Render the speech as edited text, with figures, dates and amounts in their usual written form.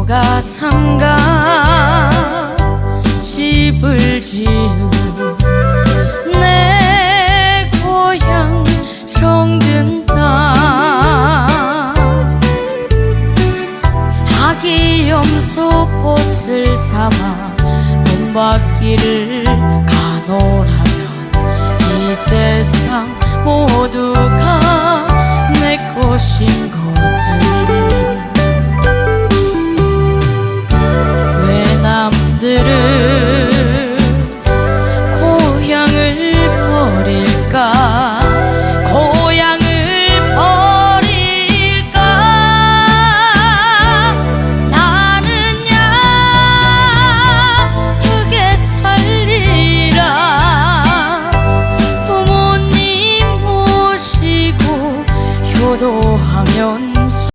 부모가 삼가 집을 지은 내 고향 정든 땅, 아기염소 꽃을 삼아 봄밭길을 가노라면 이 세상 모두가 내 것인 것을